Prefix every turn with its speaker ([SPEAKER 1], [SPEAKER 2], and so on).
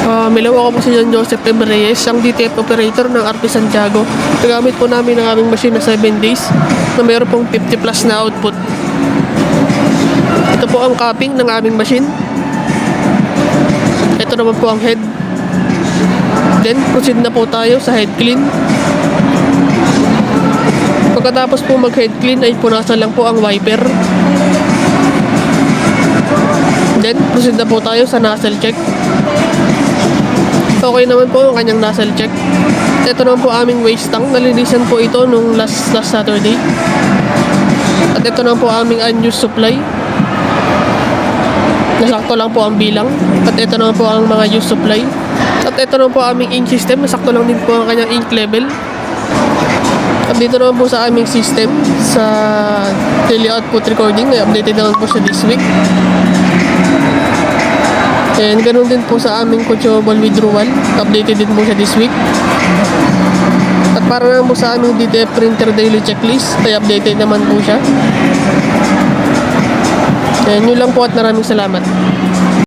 [SPEAKER 1] Milaw ako po si John Joseph M. Reyes, ang DTF operator ng RP Santiago. Nagamit po namin ang aming machine na 7 days na mayroon pong 50 plus na output. Ito po ang capping ng aming machine. Ito naman po ang head. Then proceed na po tayo sa head clean. Pagkatapos po mag head clean ay punasan lang po ang wiper. Then proceed na po tayo sa nozzle check. Okay naman po ang kanyang nozzle check. Ito naman po aming waste tank. Nalinisan po ito nung last Saturday. At ito naman po aming unused supply. Nasakto lang po ang bilang. At ito naman po ang mga used supply. At ito naman po aming ink system. Nasakto lang din po ang kanyang ink level. At dito naman po sa aming system sa daily output recording ay updated naman po siya this week. And ganoon din po sa aming consumable withdrawal, updated din po siya this week. At para naman po sa aming DTF printer daily checklist ay updated naman po siya. And yun lang po at maraming salamat.